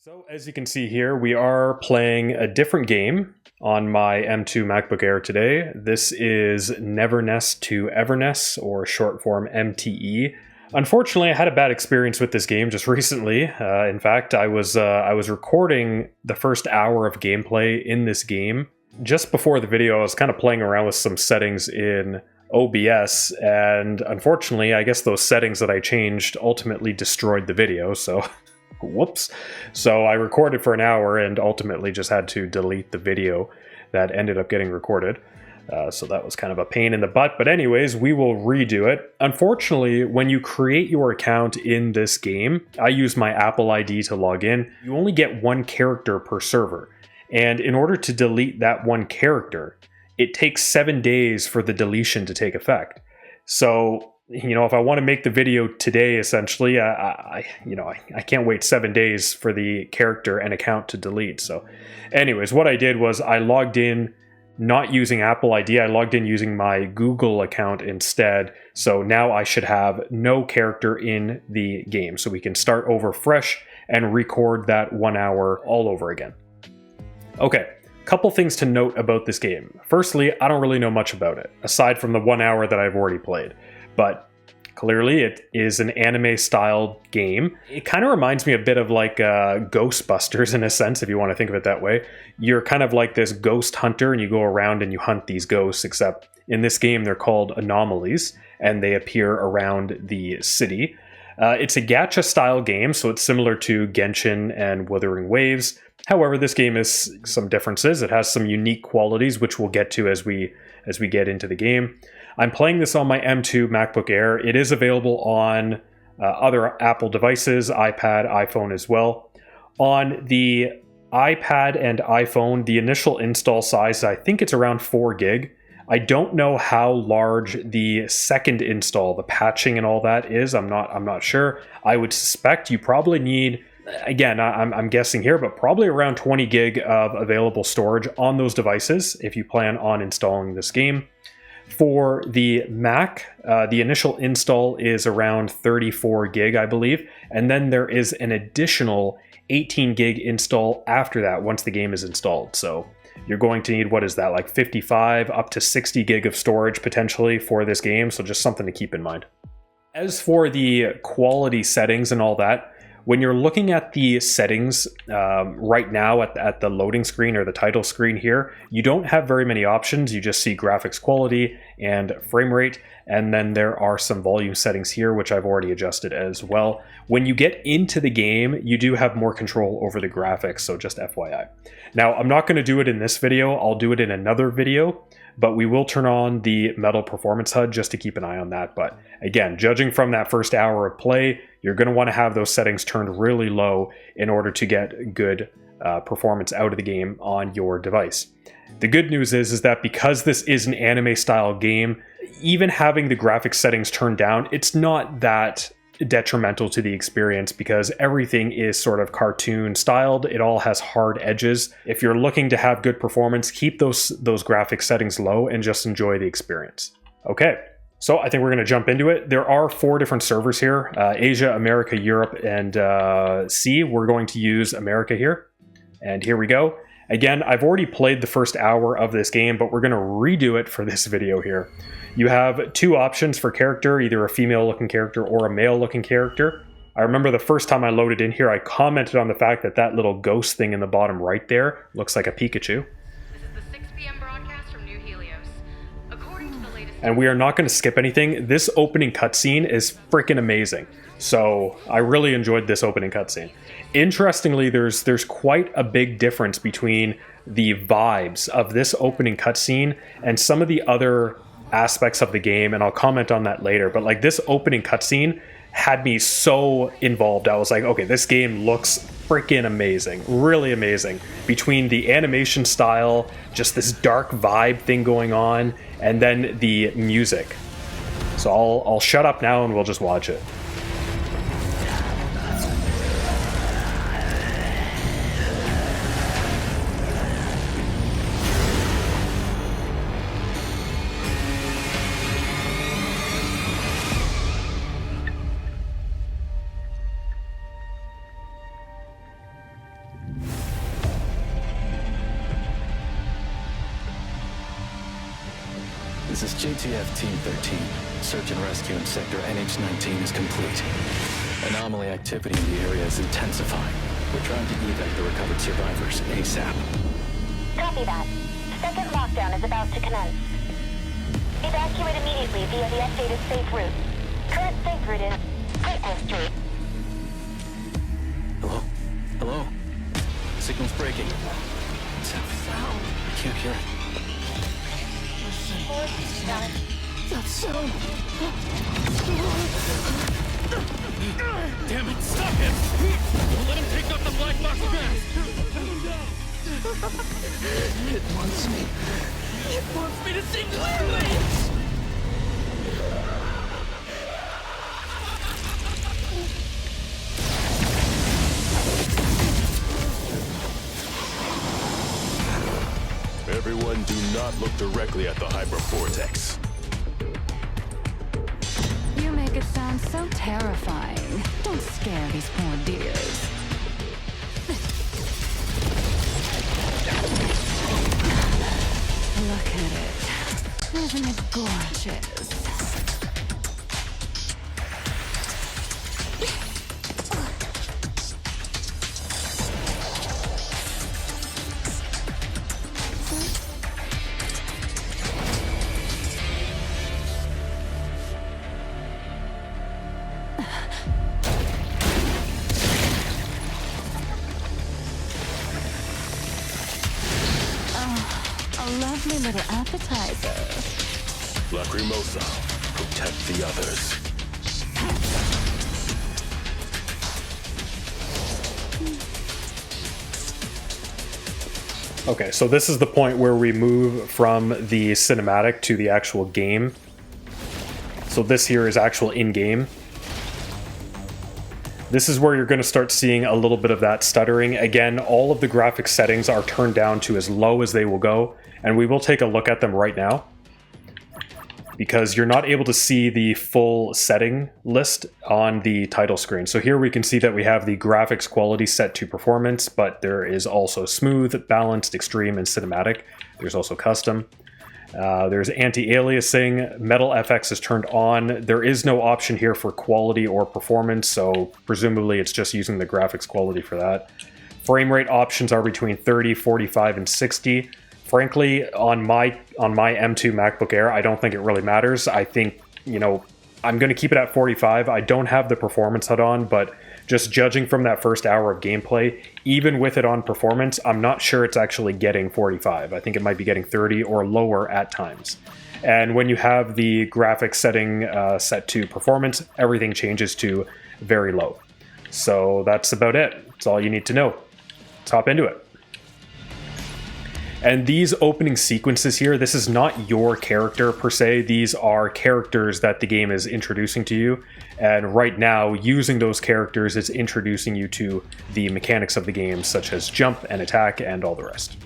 So as you can see here, we are playing a different game on my M2 MacBook Air today. This is Neverness to Everness, or short form MTE. Unfortunately, I had a bad experience with this game just recently. In fact, I was recording the first hour of gameplay in this game. Just before the video, I was kind of playing around with some settings in OBS, and unfortunately, I guess those settings that I changed ultimately destroyed the video, so whoops. So I recorded for an hour and ultimately just had to delete the video that ended up getting recorded. So that was kind of a pain in the butt. But anyways, we will redo it. Unfortunately, when you create your account in this game, I use my Apple ID to log in. You only get one character per server. And in order to delete that one character, it takes 7 days for the deletion to take effect. So, you know, if I want to make the video today, essentially, I can't wait 7 days for the character and account to delete. So anyways, what I did was I logged in not using Apple ID. I logged in using my Google account instead. So now I should have no character in the game. So we can start over fresh and record that 1 hour all over again. Okay. Couple things to note about this game. Firstly, I don't really know much about it, aside from the 1 hour that I've already played. But clearly it is an anime-style game. It kind of reminds me a bit of like Ghostbusters in a sense, if you want to think of it that way. You're kind of like this ghost hunter and you go around and you hunt these ghosts, except in this game they're called anomalies and they appear around the city. It's a gacha-style game, so it's similar to Genshin and Wuthering Waves. However, this game has some differences. It has some unique qualities, which we'll get to as we get into the game. I'm playing this on my M2 MacBook Air. It is available on other Apple devices, iPad, iPhone as well. On the iPad and iPhone, the initial install size, I think it's around 4 gig. I don't know how large the second install, the patching and all that is. I'm not sure. I would suspect you probably need, again, I'm guessing here, but probably around 20 gig of available storage on those devices if you plan on installing this game. For the Mac, the initial install is around 34 gig, I believe, and then there is an additional 18 gig install after that once the game is installed. So you're going to need, what is that, like 55 up to 60 gig of storage potentially for this game, so just something to keep in mind. As for the quality settings and all that, when you're looking at the settings right now at the loading screen or the title screen here, you don't have very many options. You just see graphics quality and frame rate, and then there are some volume settings here, which I've already adjusted as well. When you get into the game, you do have more control over the graphics, so just FYI. Now, I'm not going to do it in this video. I'll do it in another video, but we will turn on the Metal Performance HUD just to keep an eye on that. But again, judging from that first hour of play, you're going to want to have those settings turned really low in order to get good performance out of the game on your device. The good news is that because this is an anime-style game, even having the graphics settings turned down, it's not that detrimental to the experience because everything is sort of cartoon styled. It all has hard edges. If you're looking to have good performance, keep those graphic settings low and just enjoy the experience. Okay, so I think we're going to jump into it. There are 4 different servers here: Asia, America, Europe, and C. We're going to use America here, and here we go. Again, I've already played the first hour of this game, but we're going to redo it for this video here. You have 2 options for character, either a female-looking character or a male-looking character. I remember the first time I loaded in here, I commented on the fact that that little ghost thing in the bottom right there looks like a Pikachu. This is the 6 p.m. broadcast from New Helios. According to the latest... And we are not going to skip anything. This opening cutscene is freaking amazing. So I really enjoyed this opening cutscene. Interestingly, there's quite a big difference between the vibes of this opening cutscene and some of the other aspects of the game, and I'll comment on that later. But like, this opening cutscene had me so involved. I was like, okay, this game looks freaking amazing, really amazing. Between the animation style, just this dark vibe thing going on, and then the music. So I'll shut up now and we'll just watch it. This is JTF Team 13. Search and rescue in sector NH-19 is complete. Anomaly activity in the area is intensifying. We're trying to evac the recovered survivors ASAP. Copy that. Second lockdown is about to commence. Evacuate immediately via the updated safe route. Current safe route is Greatness Street. Hello? Hello? Signal's breaking. What's that sound? I can't hear it. That sound! Damn it, stop him! Don't let him take up the black box mask! It wants me. It wants me to see clearly! Everyone do not look directly at the hypervortex. You make it sound so terrifying. Don't scare these poor dears. Look at it. Isn't it gorgeous? A lovely little appetizer. Lacrimosa, protect the others. Okay, so this is the point where we move from the cinematic to the actual game. So this here is actual in-game. This is where you're going to start seeing a little bit of that stuttering. Again, all of the graphic settings are turned down to as low as they will go, and we will take a look at them right now, because you're not able to see the full setting list on the title screen. So here we can see that we have the graphics quality set to performance, but there is also smooth, balanced, extreme, and cinematic. There's also custom. There's anti-aliasing, Metal FX is turned on. There is no option here for quality or performance, so presumably it's just using the graphics quality for that. Frame rate options are between 30, 45, and 60. Frankly, on my M2 MacBook Air, I don't think it really matters. I think, you know, I'm going to keep it at 45. I don't have the performance HUD on, but just judging from that first hour of gameplay, even with it on performance, I'm not sure it's actually getting 45. I think it might be getting 30 or lower at times. And when you have the graphics setting set to performance, everything changes to very low. So that's about it. That's all you need to know. Let's hop into it. And these opening sequences here, this is not your character per se, these are characters that the game is introducing to you. And right now, using those characters is introducing you to the mechanics of the game, such as jump and attack and all the rest.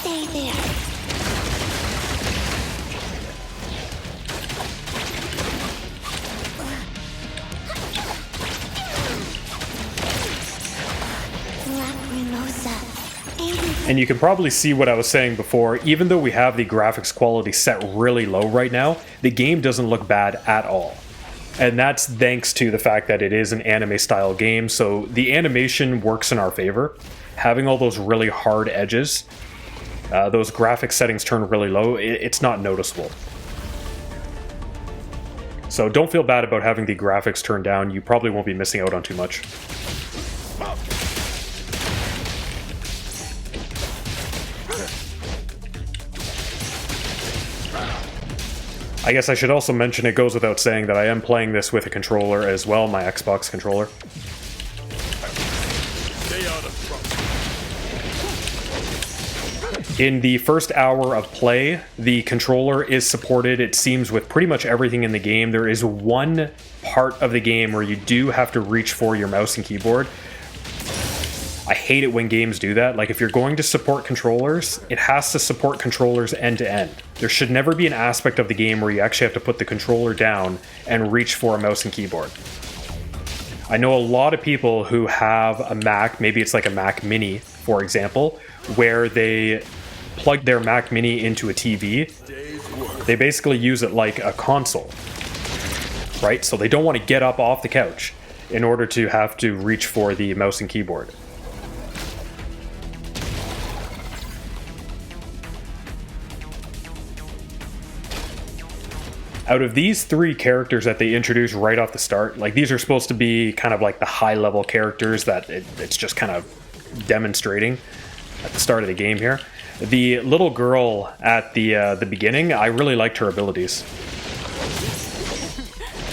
Stay there. And you can probably see what I was saying before, even though we have the graphics quality set really low right now, the game doesn't look bad at all. And that's thanks to the fact that it is an anime style game, so the animation works in our favor. Having all those really hard edges, those graphic settings turn really low, it's not noticeable. So don't feel bad about having the graphics turned down, you probably won't be missing out on too much. I guess I should also mention, it goes without saying that I am playing this with a controller as well, my Xbox controller. Stay out of trouble. In the first hour of play, the controller is supported, it seems, with pretty much everything in the game. There is one part of the game where you do have to reach for your mouse and keyboard. I hate it when games do that. Like, if you're going to support controllers, it has to support controllers end to end. There should never be an aspect of the game where you actually have to put the controller down and reach for a mouse and keyboard. I know a lot of people who have a Mac, maybe it's like a Mac Mini, for example, where they plug their Mac Mini into a TV. They basically use it like a console, right? So they don't want to get up off the couch in order to have to reach for the mouse and keyboard. Out of these three characters that they introduce right off the start, like, these are supposed to be kind of like the high-level characters that it's just kind of demonstrating at the start of the game here. The little girl at the beginning, I really liked her abilities.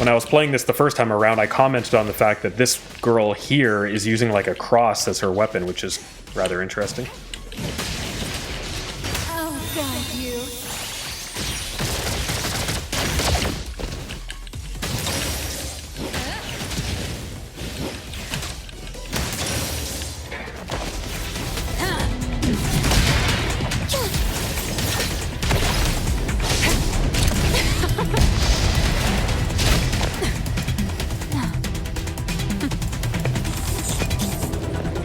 When I was playing this the first time around, I commented on the fact that this girl here is using like a cross as her weapon, which is rather interesting. Oh, God, you.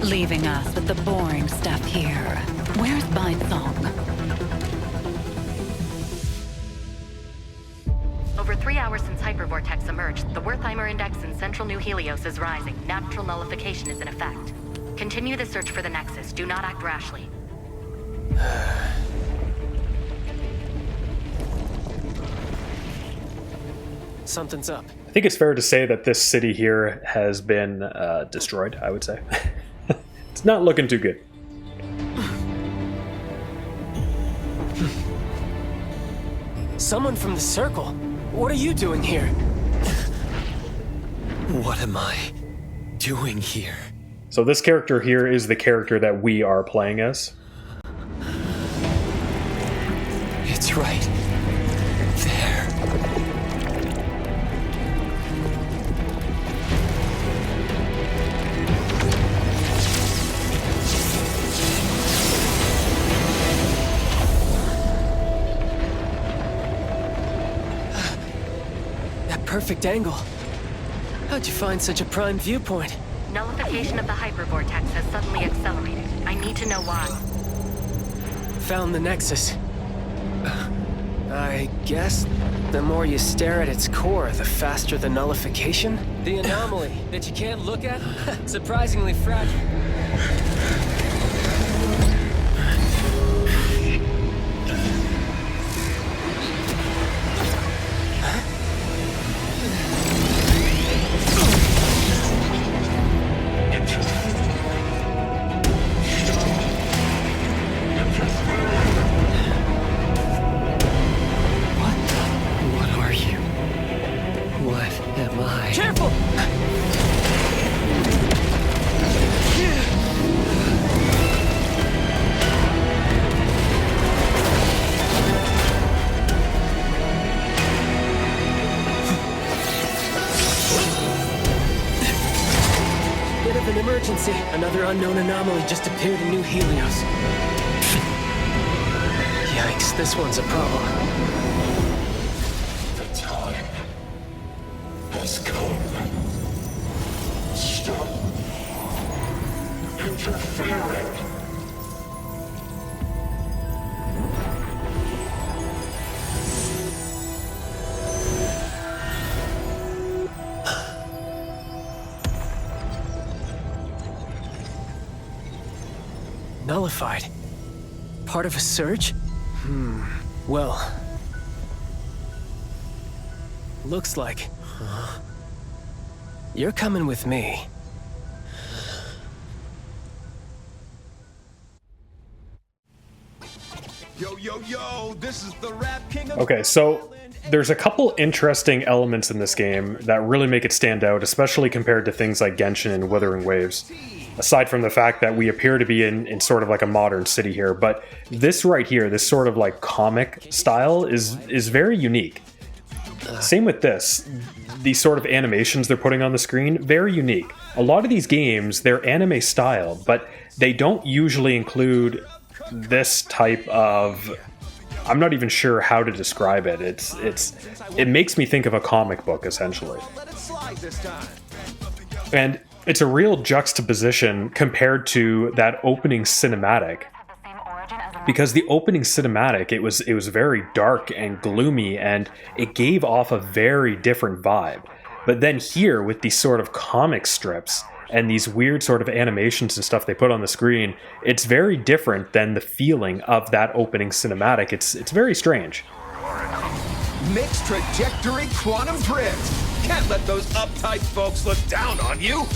Leaving us with the boring stuff here. Where's Song? Over 3 hours since Hypervortex emerged, the Wertheimer Index in central New Helios is rising. Natural nullification is in effect. Continue the search for the Nexus. Do not act rashly. Something's up. I think it's fair to say that this city here has been destroyed, I would say. It's not looking too good. Someone from the Circle. What are you doing here? What am I doing here? So this character here is the character that we are playing as. It's right there. Perfect angle. How'd you find such a prime viewpoint? Nullification of the Hypervortex has suddenly accelerated. I need to know why. Found the Nexus. I guess the more you stare at its core, the faster the nullification? The anomaly that you can't look at? Surprisingly fragile. Another unknown anomaly just appeared in New Helios. Yikes, this one's a problem. The time has come. Stop interfering. Nullified. Part of a surge? Well. Looks like. You're coming with me. Yo, yo, yo, this is the Rap King of Okay, so there's a couple interesting elements in this game that really make it stand out, especially compared to things like Genshin and Wuthering Waves. Aside from the fact that we appear to be in sort of like a modern city here, but this right here, this sort of like comic style is very unique. Same with this. These sort of animations they're putting on the screen, very unique. A lot of these games, they're anime style, but they don't usually include this type of... I'm not even sure how to describe it. It makes me think of a comic book, essentially. And it's a real juxtaposition compared to that opening cinematic. Because the opening cinematic, it was very dark and gloomy, and it gave off a very different vibe. But then here, with these sort of comic strips and these weird sort of animations and stuff they put on the screen, it's very different than the feeling of that opening cinematic. It's very strange. Mixed trajectory quantum drift. Can't let those uptight folks look down on you.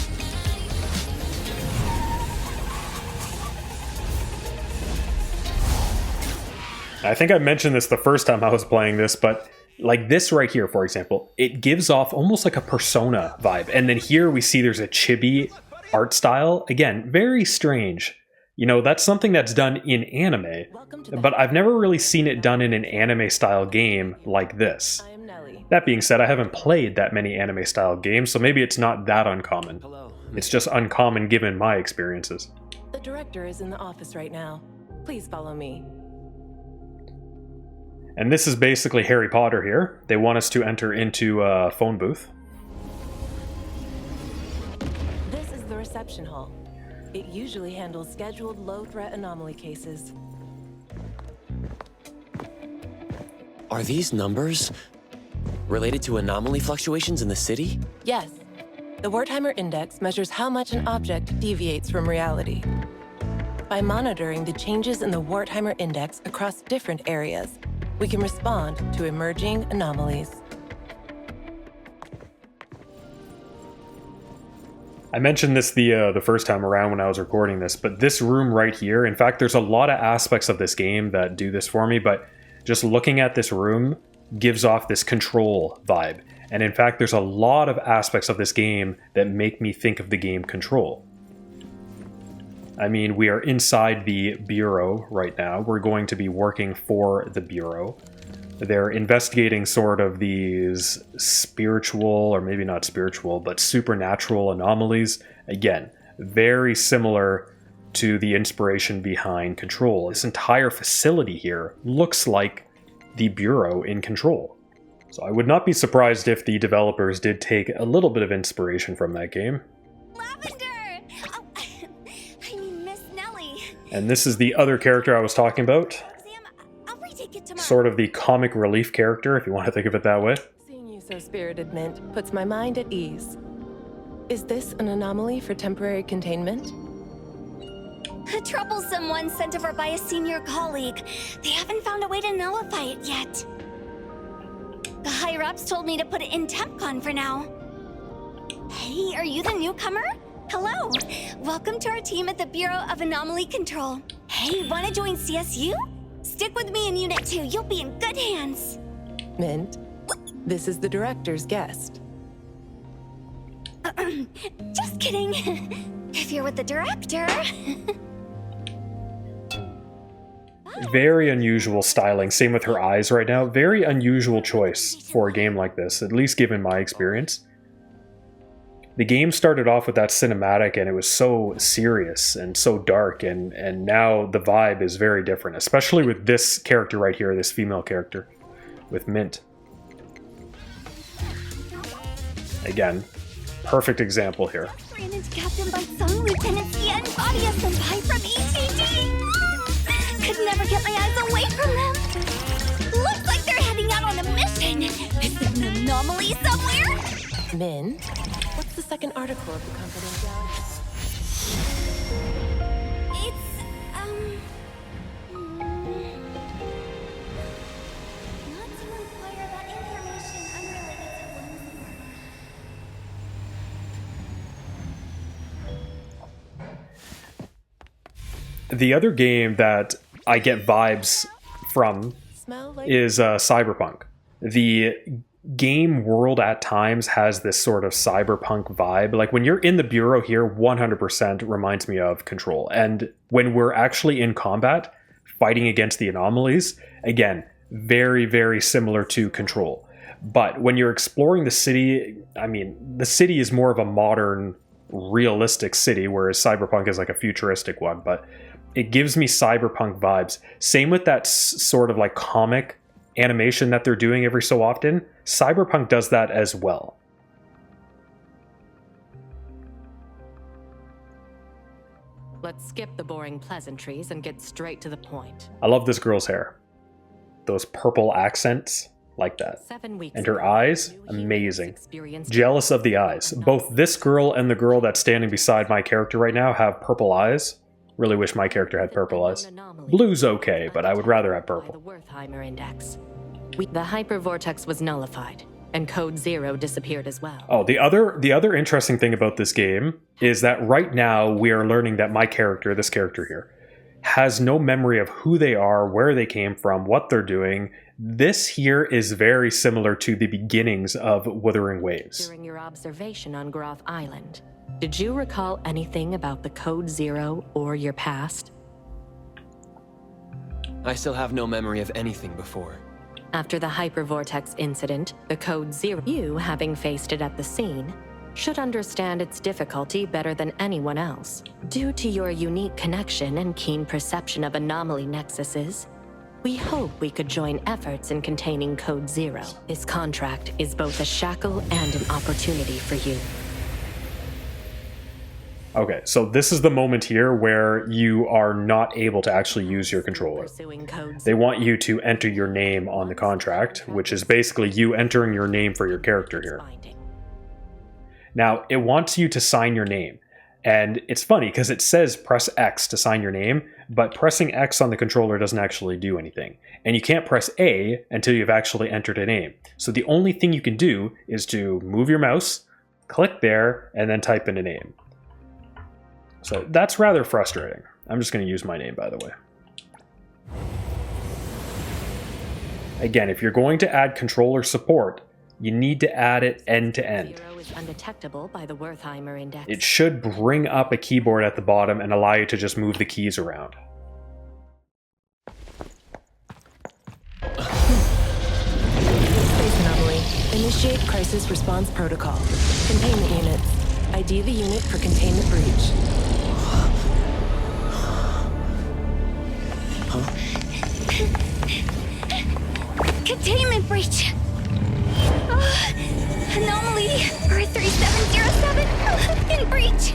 I think I mentioned this the first time I was playing this, but like this right here, for example, it gives off almost like a Persona vibe. And then here we see there's a chibi art style. Again, very strange. You know, that's something that's done in anime, but I've never really seen it done in an anime style game like this. That being said, I haven't played that many anime style games, so maybe it's not that uncommon. It's just uncommon given my experiences. The director is in the office right now. Please follow me. And this is basically Harry Potter here. They want us to enter into a phone booth. This is the reception hall. It usually handles scheduled low-threat anomaly cases. Are these numbers related to anomaly fluctuations in the city? Yes. The Wertheimer Index measures how much an object deviates from reality. By monitoring the changes in the Wertheimer Index across different areas, we can respond to emerging anomalies. I mentioned this the first time around when I was recording this, but this room right here, in fact, there's a lot of aspects of this game that do this for me, but just looking at this room gives off this Control vibe. And in fact, there's a lot of aspects of this game that make me think of the game Control. I mean, we are inside the Bureau right now. We're going to be working for the Bureau. They're investigating sort of these spiritual, or maybe not spiritual, but supernatural anomalies. Again, very similar to the inspiration behind Control. This entire facility here looks like the Bureau in Control. So I would not be surprised if the developers did take a little bit of inspiration from that game. Lavender! Oh, I mean, Miss Nellie. And this is the other character I was talking about. Sam, I'll retake it tomorrow. Sort of the comic relief character, if you want to think of it that way. Seeing you so spirited, Mint, puts my mind at ease. Is this an anomaly for temporary containment? A troublesome one sent over by a senior colleague. They haven't found a way to nullify it yet. The higher-ups told me to put it in TempCon for now. Hey, are you the newcomer? Hello. Welcome to our team at the Bureau of Anomaly Control. Hey, wanna join CSU? Stick with me in Unit 2. You'll be in good hands. Mint, this is the director's guest. Just kidding. If you're with the director... Very unusual styling. Same with her eyes right now. Very unusual choice for a game like this, at least given my experience. The game started off with that cinematic and it was so serious and so dark, and now the vibe is very different, especially with this character right here, this female character, with Mint. Again, perfect example here. Ran into Captain Bunsong, Lieutenant Sia, and Claudia Senpai from ETD. Could never get my eyes away from them. Looks like they're heading out on a mission. Is it an anomaly somewhere? Mint, what's the second article of the Confidentiality? It's, not to inquire about information unrelated to The other game that I get vibes from is Cyberpunk. The game world at times has this sort of cyberpunk vibe. Like when you're in the Bureau here, 100% reminds me of Control. And when we're actually in combat, fighting against the anomalies, again, very, very similar to Control. But when you're exploring the city, I mean, the city is more of a modern, realistic city, whereas Cyberpunk is like a futuristic one, but it gives me Cyberpunk vibes. Same with that sort of like comic animation that they're doing every so often. Cyberpunk does that as well. Let's skip the boring pleasantries and get straight to the point. I love this girl's hair. Those purple accents, like that. 7 weeks And her ago, eyes, new amazing. heroes experienced- Jealous of the eyes. Both this girl and the girl that's standing beside my character right now have purple eyes. Really wish my character had purple eyes. Blue's okay, but I would rather have By purple. the Wertheimer Index. The hypervortex was nullified, and Code Zero disappeared as well. Oh, the other interesting thing about this game is that right now we are learning that my character, this character here, has no memory of who they are, where they came from, what they're doing. This here is very similar to the beginnings of Wuthering Waves. During your observation on Groth Island, did you recall anything about the Code Zero or your past? I still have no memory of anything before. After the hypervortex incident, the Code Zero, you, having faced it at the scene, should understand its difficulty better than anyone else. Due to your unique connection and keen perception of anomaly nexuses, we hope we could join efforts in containing Code Zero. This contract is both a shackle and an opportunity for you. Okay, so this is the moment here where you are not able to actually use your controller. Pursuing Code They want you to enter your name on the contract, which is basically you entering your name for your character here. Finding. Now, it wants you to sign your name. And it's funny because it says press X to sign your name, but pressing X on the controller doesn't actually do anything. And you can't press A until you've actually entered a name. So the only thing you can do is to move your mouse, click there, and then type in a name. So that's rather frustrating. I'm just going to use my name, by the way. Again, if you're going to add controller support, you need to add it end to end. Zero is undetectable by the Wertheimer Index. It should bring up a keyboard at the bottom and allow you to just move the keys around. Space anomaly. Initiate crisis response protocol. Containment units. ID the unit for containment breach. Containment breach! Anomaly 3707 in breach!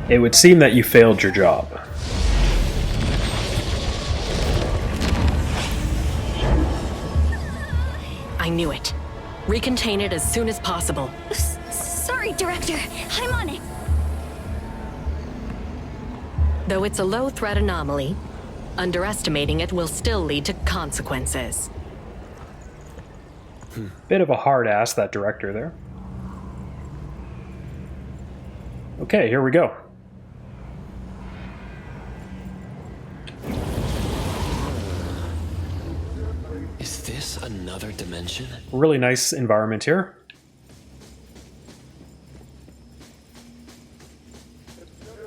It would seem that you failed your job. I knew it. Recontain it as soon as possible. Sorry, Director. I'm on it. Though it's a low-threat anomaly, underestimating it will still lead to consequences. Bit of a hard ass, that director there. Okay, here we go. Is this another dimension? Really nice environment here.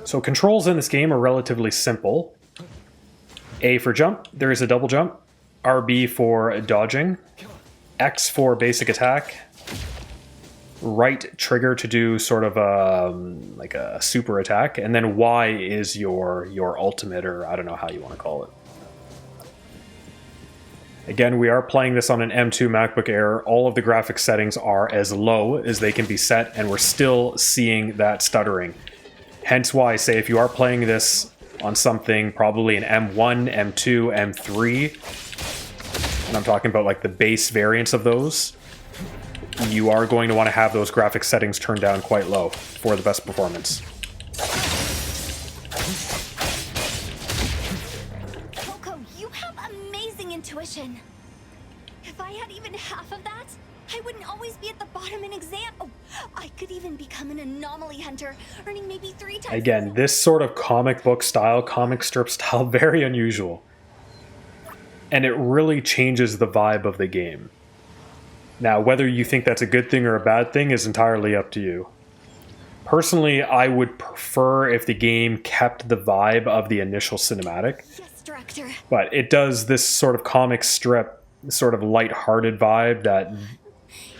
So controls in this game are relatively simple. A for jump, there is a double jump. RB for dodging. X for basic attack. Right trigger to do sort of like a super attack. And then Y is your ultimate, or I don't know how you want to call it. Again, we are playing this on an M2 MacBook Air. All of the graphics settings are as low as they can be set, and we're still seeing that stuttering. Hence why I say if you are playing this on something, probably an M1, M2, M3, and I'm talking about like the base variants of those, you are going to want to have those graphics settings turned down quite low for the best performance. Coco, you have amazing intuition. If I had even half of that, I wouldn't always be at the bottom in exam. Oh, I could even become an anomaly hunter, earning maybe 3 times. Again, this sort of comic book style, comic strip style, very unusual. And it really changes the vibe of the game. Now, whether you think that's a good thing or a bad thing is entirely up to you. Personally, I would prefer if the game kept the vibe of the initial cinematic. Yes, Director. But it does this sort of comic strip sort of light-hearted vibe that,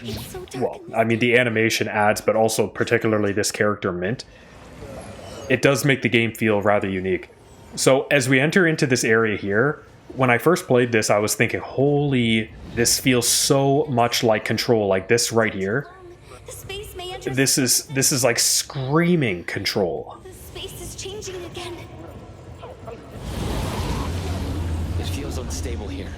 It's so dark. well, I mean, the animation adds, but also particularly this character Mint, it does make the game feel rather unique. So as we enter into this area here, when I first played this, I was thinking, holy, this feels so much like Control, like this right here. The space may enter. This is like screaming Control. The space is changing again. It feels unstable here.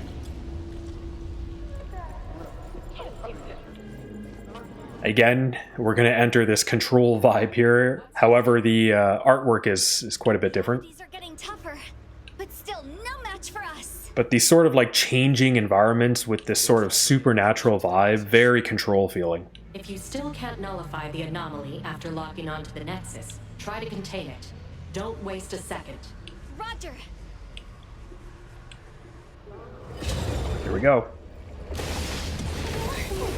Again, we're going to enter this Control vibe here. However, the artwork is quite a bit different. These are getting tougher, but still no match for us. But these sort of like changing environments with this sort of supernatural vibe, very Control feeling. If you still can't nullify the anomaly after locking onto the Nexus, try to contain it. Don't waste a second. Roger. Here we go.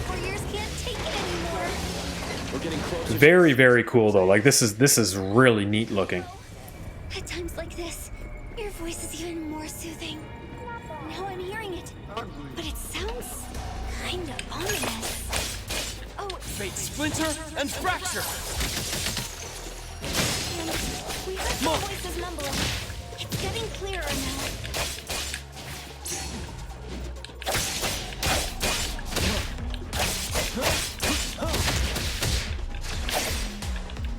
Warriors can't take it anymore. We're getting close. Very, very cool though. Like this is really neat looking. At times like this, your voice is even more soothing. Now I'm hearing it, but it sounds kind of ominous. Oh, Fate splinter and fracture. and we heard the voices mumbling. It's getting clearer now.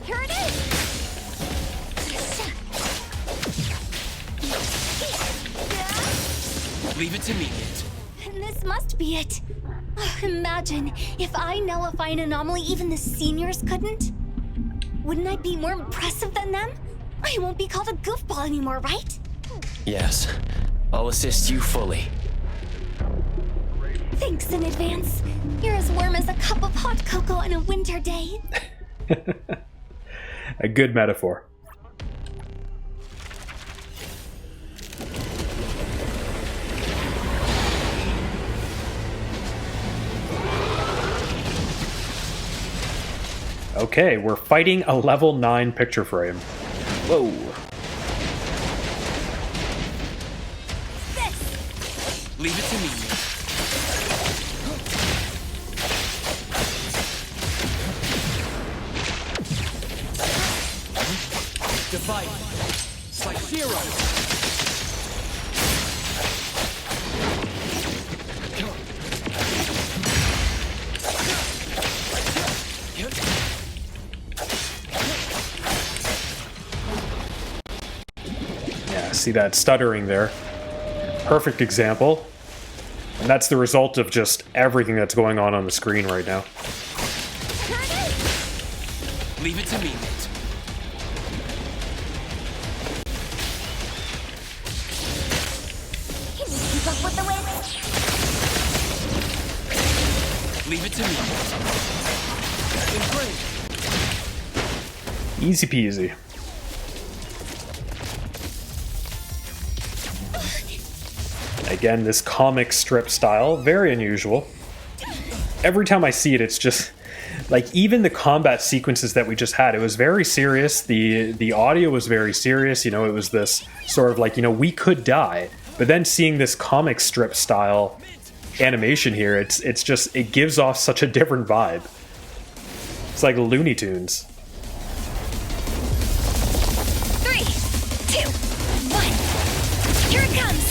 Here it is! Leave it to me, Mint. And this must be it. Imagine if I nullify an anomaly even the seniors couldn't. Wouldn't I be more impressive than them? I won't be called a goofball anymore, right? Yes. I'll assist you fully. Thanks in advance. You're as warm as a cup of hot cocoa on a winter day. A good metaphor. Okay, we're fighting a level 9 picture frame. Whoa. This! Leave it to me, Mint. Divide. Like zero. Yeah, see that stuttering there. Perfect example. And that's the result of just everything that's going on the screen right now. Here it is! Leave it to me, Mint. Can you keep up with the wind? Leave it to me, Mint. Engraved. Easy peasy. Again, this comic strip style, very unusual. Every time I see it, it's just like even the combat sequences that we just had, it was very serious. The audio was very serious. You know, it was this sort of like, you know, we could die. But then seeing this comic strip style animation here, it's just, it gives off such a different vibe. It's like Looney Tunes. 3, 2, 1. Here it comes!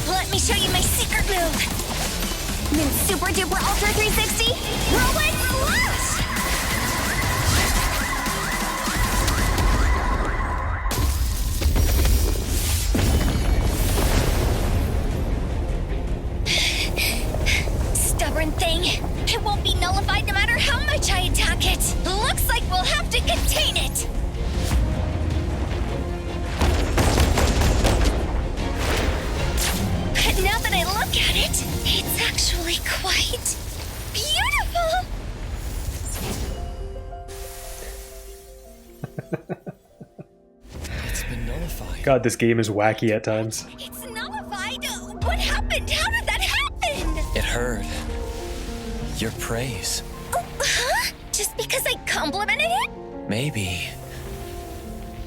Let me show you my secret move. Mint Super Duper Ultra 360. Whirlwind Slash! Stubborn thing. It won't be nullified no matter how much I attack it. Looks like we'll have to contain it. But now that I look at it, it's actually quite beautiful. It's been nullified. God, this game is wacky at times. It's nullified. What happened? How did that happen? It hurt. your praise. Oh, huh? Just because I complimented it? Maybe.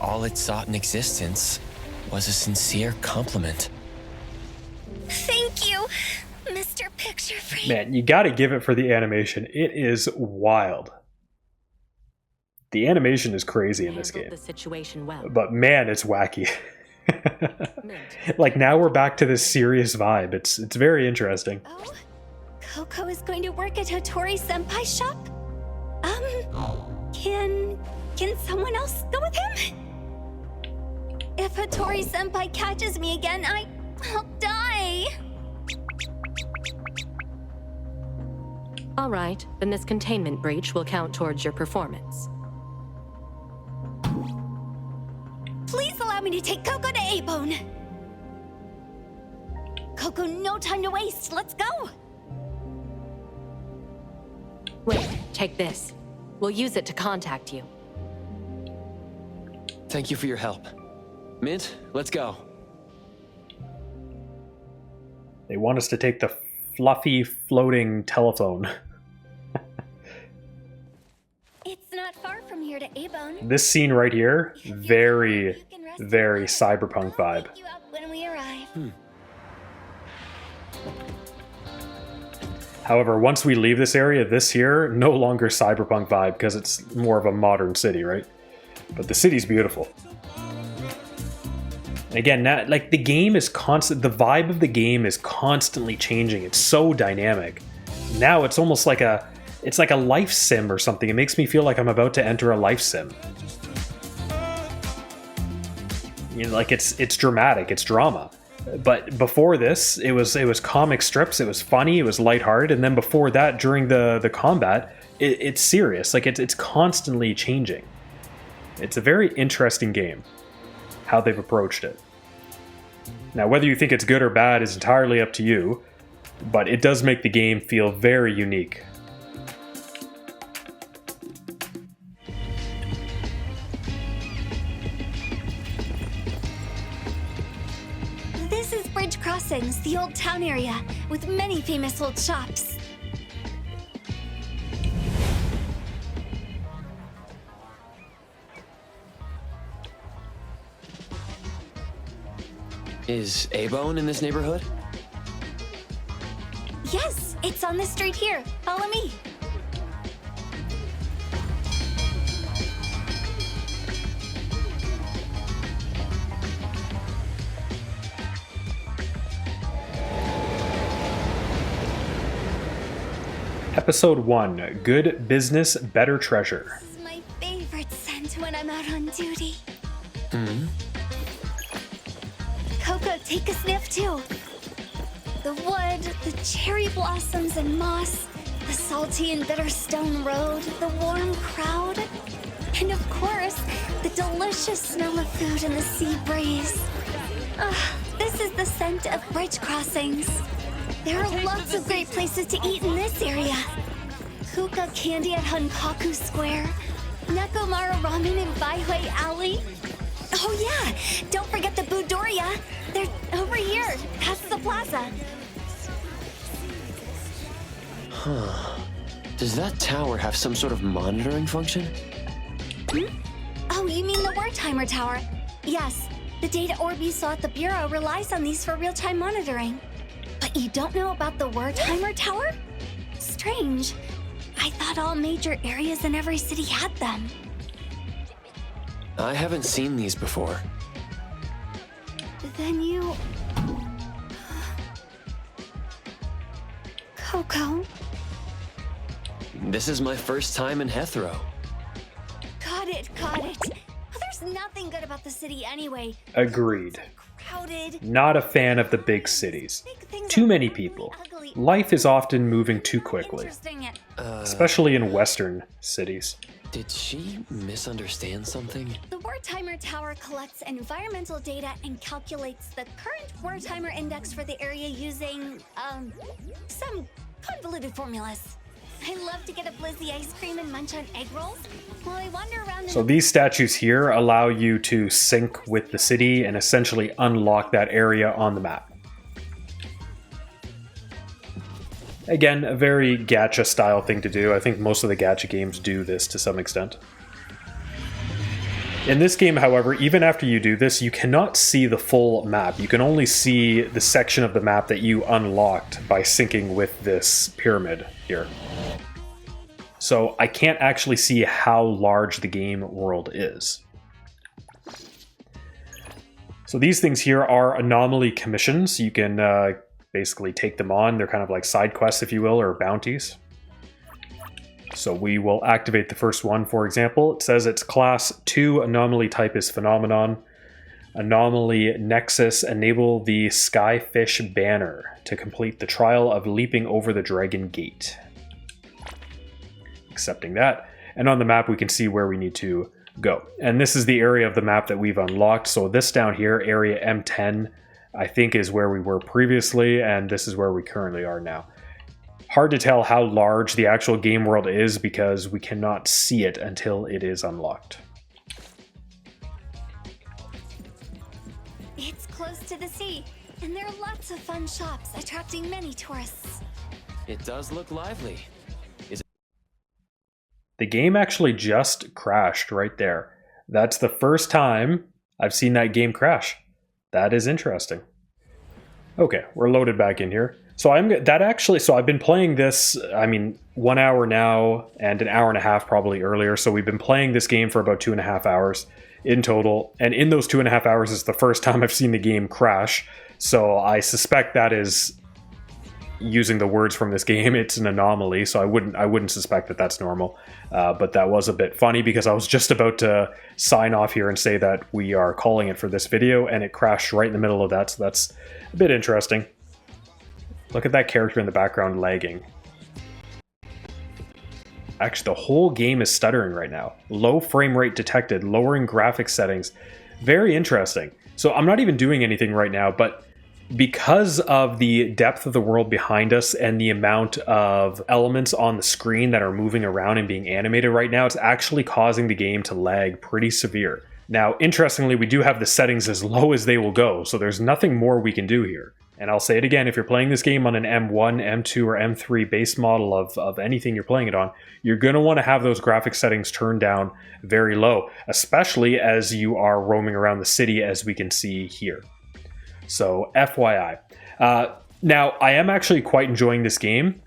All it sought in existence was a sincere compliment. Thank you, Mr. Picture Frame. Man, you gotta give it for the animation. It is wild. The animation is crazy in this game. The situation well. But man, it's wacky. Like, now we're back to this serious vibe. It's very interesting. Oh, Coco is going to work at Hattori Senpai's shop? Can someone else go with him? If Hattori Senpai catches me again, I'll die. All right, then this containment breach will count towards your performance. Please allow me to take Coco to A-Bone. Coco, no time to waste. Let's go. Wait, take this. We'll use it to contact you. Thank you for your help. Mint, let's go. They want us to take the fluffy floating telephone. It's not far from here to A-Bone. This scene right here, very cyberpunk vibe. Pick you up when we arrive. However, once we leave this area, this here, no longer cyberpunk vibe because it's more of a modern city, right? But the city's beautiful. And again, now, like, the game is constant. The vibe of the game is constantly changing. It's so dynamic. Now it's almost like it's like a life sim or something. It makes me feel like I'm about to enter a life sim. You know, like it's dramatic, it's drama. But before this, it was comic strips. It was funny. It was lighthearted. And then before that, during the combat, it's serious. Like it's constantly changing. It's a very interesting game, how they've approached it. Now, whether you think it's good or bad is entirely up to you, but it does make the game feel very unique. This is Bridge Crossings, the old town area, with many famous old shops. Is A-Bone in this neighborhood? Yes, it's on this street here. Follow me. Episode 1, Good Business, Better Treasure. This is my favorite scent when I'm out on duty. Coco, take a sniff too. The wood, the cherry blossoms and moss, the salty and bitter stone road, the warm crowd, and of course, the delicious smell of food in the sea breeze. This is the scent of Bridge Crossings. There are lots of great places to eat in this area. Kuka Candy at Hunkaku Square, Nekomara Ramen in Baihui Alley. Oh yeah, don't forget the Budoria. They're over here, past the plaza. Does that tower have some sort of monitoring function? Oh, you mean the Wartimer Tower? Yes, the data orb you saw at the Bureau relies on these for real-time monitoring. But you don't know about the Wartimer Tower? Strange. I thought all major areas in every city had them. I haven't seen these before. Then you... Coco? This is my first time in Hethro. Got it, got it. There's nothing good about the city anyway. Agreed. Crowded. Not a fan of the big cities. Too many people. Life is often moving too quickly, especially in Western cities. Did she misunderstand something? The Wartimer Tower collects environmental data and calculates the current Wartimer index for the area using, some convoluted formulas. I love to get a Blizzy ice cream and munch on egg rolls while I wander around. So these statues here allow you to sync with the city and essentially unlock that area on the map. Again, a very gacha style thing to do. I think most of the gacha games do this to some extent. In this game, however, even after you do this, you cannot see the full map. You can only see the section of the map that you unlocked by syncing with this pyramid here. So I can't actually see how large the game world is. So these things here are anomaly commissions. You can basically take them on. They're kind of like side quests, if you will, or bounties. So we will activate the first one, for example. It says it's class 2, anomaly type is phenomenon. Anomaly nexus, enable the skyfish banner to complete the trial of leaping over the dragon gate. Accepting that. And on the map, we can see where we need to go. And this is the area of the map that we've unlocked. So this down here, area M10, I think is where we were previously, and this is where we currently are now. Hard to tell how large the actual game world is because we cannot see it until it is unlocked. It's close to the sea, and there are lots of fun shops attracting many tourists. It does look lively. The game actually just crashed right there. That's the first time I've seen that game crash. That is interesting. Okay, we're loaded back in here. So I've been playing this, 1 hour now and an hour and a half probably earlier. So we've been playing this game for about 2.5 hours in total. And in those 2.5 hours is the first time I've seen the game crash. So I suspect that is, using the words from this game, it's an anomaly. So I wouldn't suspect that that's normal. But that was a bit funny because I was just about to sign off here and say that we are calling it for this video, and it crashed right in the middle of that. So that's a bit interesting. Look at that character in the background lagging. Actually, the whole game is stuttering right now. Low frame rate detected, lowering graphics settings. Very interesting. So I'm not even doing anything right now, but because of the depth of the world behind us and the amount of elements on the screen that are moving around and being animated right now, it's actually causing the game to lag pretty severe. Now, interestingly, we do have the settings as low as they will go, so there's nothing more we can do here. And I'll say it again, if you're playing this game on an M1, M2, or M3 base model of anything you're playing it on, you're going to want to have those graphic settings turned down very low, especially as you are roaming around the city, as we can see here. So, FYI. Now, I am actually quite enjoying this game.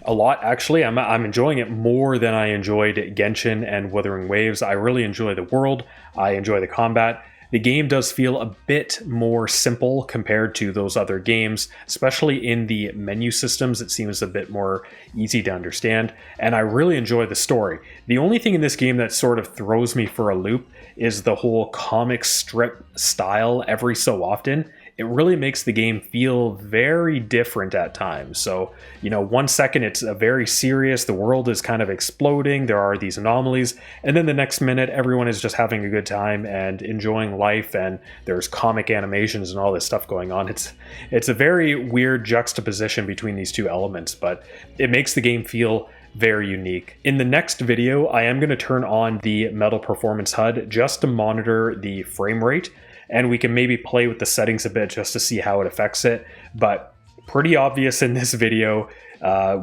A lot, actually. I'm enjoying it more than I enjoyed Genshin and Wuthering Waves. I really enjoy the world. I enjoy the combat. The game does feel a bit more simple compared to those other games, especially in the menu systems. It seems a bit more easy to understand, and I really enjoy the story. The only thing in this game that sort of throws me for a loop is the whole comic strip style every so often. It really makes the game feel very different at times. So, 1 second it's very serious, the world is kind of exploding, there are these anomalies, and then the next minute everyone is just having a good time and enjoying life, and there's comic animations and all this stuff going on. It's a very weird juxtaposition between these two elements, but it makes the game feel very unique. In the next video, I am going to turn on the Metal Performance HUD just to monitor the frame rate, and we can maybe play with the settings a bit just to see how it affects it. But pretty obvious in this video,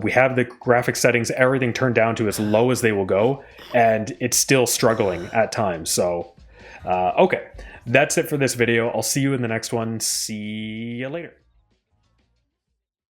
we have the graphic settings, everything turned down to as low as they will go, and it's still struggling at times. So, okay, that's it for this video. I'll see you in the next one. See you later.